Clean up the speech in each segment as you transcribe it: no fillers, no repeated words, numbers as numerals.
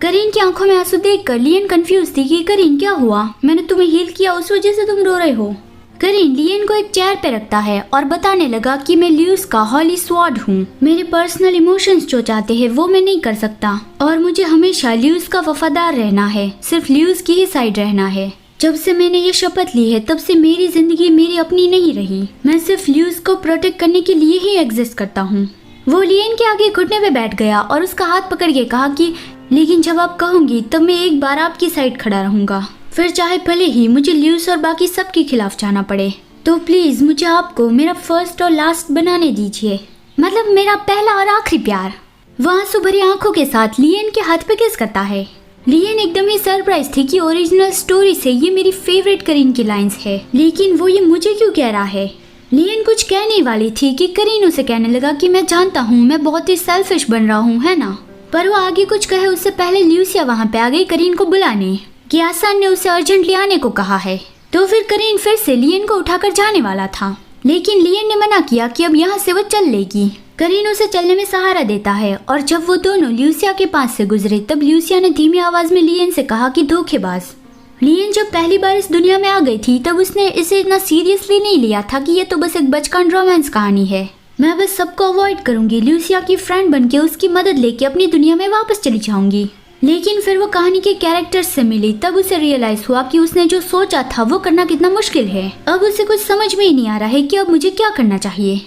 करीन की आंखों में आंसू देखकर लियन कंफ्यूज थी कि करीन क्या हुआ, मैंने तुम्हें हील किया उस वजह से तुम रो रहे हो। करीन लियन को एक चेयर पे रखता है और बताने लगा कि मैं ल्यूस का हॉली स्वॉर्ड हूँ। मेरे पर्सनल इमोशंस जो चाहते हैं वो मैं नहीं कर सकता और मुझे हमेशा ल्यूस का वफादार रहना है, सिर्फ ल्यूस की ही साइड रहना है। जब से मैंने ये शपथ ली है तब से मेरी जिंदगी मेरी अपनी नहीं रही, मैं सिर्फ ल्यूस को प्रोटेक्ट करने के लिए ही एग्जिस्ट करता हूँ। वो लियन के आगे घुटने पे बैठ गया और उसका हाथ पकड़ के कहा कि लेकिन जब आप कहोगी तब मैं एक बार आपकी साइड खड़ा रहूंगा, फिर चाहे भले ही मुझे ल्यूस और बाकी सबके खिलाफ जाना पड़े। तो प्लीज मुझे आपको मेरा फर्स्ट और लास्ट बनाने दीजिए, मतलब मेरा पहला और आखिरी प्यार। वो आंसू भरी आंखों के साथ लियन के हाथ पे किस करता है। लियन एकदम ही सरप्राइज थी कि ओरिजिनल स्टोरी से ये मेरी फेवरेट करीन की लाइंस है, लेकिन वो ये मुझे क्यों कह रहा है। लियन कुछ कहने वाली थी कि करीन उसे कहने लगा कि मैं जानता हूँ मैं बहुत ही सेल्फिश बन रहा हूँ, है ना। पर वो आगे कुछ कहे उससे पहले ल्यूसिया वहाँ पे आ गई करीन को बुलाने कि आसान ने उसे अर्जेंटली आने को कहा है। तो फिर करीन फिर से लियन को उठाकर जाने वाला था, लेकिन लियन ने मना किया कि अब यहाँ से वो चल लेगी। करीन उसे चलने में सहारा देता है और जब वो दोनों ल्यूसिया के पास से गुजरे तब ल्यूसिया ने धीमी आवाज में लियन से कहा कि धोखेबाज। लियन जब पहली बार इस दुनिया में आ गई थी तब उसने इसे इतना सीरियसली नहीं लिया था कि ये तो बस एक बचकान रोमांस कहानी है, मैं बस सबको अवॉइड करूंगी, ल्यूसिया की फ्रेंड बनके उसकी मदद लेके अपनी दुनिया में वापस चली जाऊंगी। लेकिन फिर वो कहानी के कैरेक्टर्स से मिली तब उसे रियलाइज हुआ कि उसने जो सोचा था वो करना कितना मुश्किल है। अब उसे कुछ समझ में ही नहीं आ रहा है कि अब मुझे क्या करना चाहिए।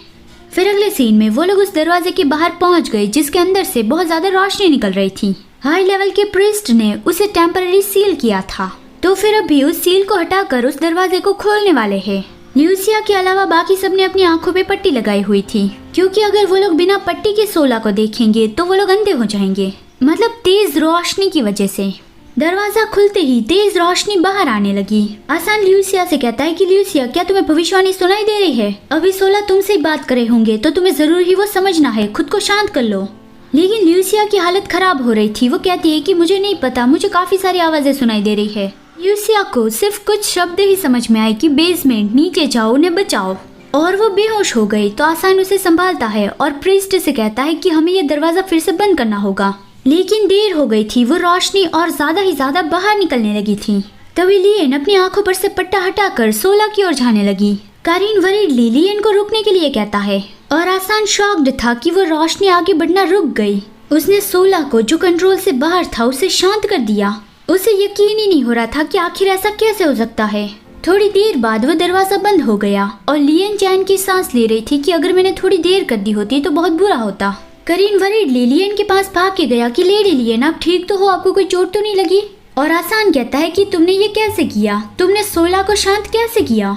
फिर अगले सीन में वो लोग उस दरवाजे के बाहर पहुंच गए जिसके अंदर से बहुत ज्यादा रोशनी निकल रही थी। हाई लेवल के प्रीस्ट ने उसे टेम्पररी सील किया था, तो फिर अभी उस सील को हटाकर उस दरवाजे को खोलने वाले हैं। ल्यूसिया के अलावा बाकी सब ने अपनी आंखों पे पट्टी लगाई हुई थी, क्योंकि अगर वो लोग बिना पट्टी के सोला को देखेंगे तो वो लोग अंधे हो जाएंगे, मतलब तेज रोशनी की वजह से। दरवाजा खुलते ही तेज रोशनी बाहर आने लगी। आसान ल्यूसिया से कहता है कि ल्यूसिया क्या तुम्हें भविष्यवाणी सुनाई दे रही है? अभी सोला तुमसे ही बात करे होंगे तो तुम्हें जरूर ही वो समझना है, खुद को शांत कर लो। लेकिन ल्यूसिया की हालत खराब हो रही थी। वो कहती है कि मुझे नहीं पता, मुझे काफी सारी आवाजें सुनाई दे रही है। ल्यूसिया को सिर्फ कुछ शब्द ही समझ में आए कि बेसमेंट, नीचे जाओ, उन्हें बचाओ, और वो बेहोश हो गई। तो आसान उसे संभालता है और प्रीस्ट से कहता है कि हमें यह दरवाजा फिर से बंद करना होगा। लेकिन देर हो गई थी, वो रोशनी और ज्यादा ही ज्यादा बाहर निकलने लगी थी। तभी लियन अपनी आंखों पर से पट्टा हटाकर सोला की ओर जाने लगी। कारीन वरीडली लियन को रुकने के लिए कहता है और आसान शॉक्ड था कि वो रोशनी आगे बढ़ना रुक गई। उसने सोला को जो कंट्रोल से बाहर था उसे शांत कर दिया। उसे यकीन ही नहीं हो रहा था कि आखिर ऐसा कैसे हो सकता है। थोड़ी देर बाद वो दरवाजा बंद हो गया और लियन चैन की सांस ले रही थी कि अगर मैंने थोड़ी देर कर दी होती तो बहुत बुरा होता। करीन वरीडली लियन के पास भाग के गया कि लेडी लियन, आप ठीक तो हो, आपको कोई चोट तो नहीं लगी? और आसान कहता है कि तुमने ये कैसे किया, तुमने सोला को शांत कैसे किया?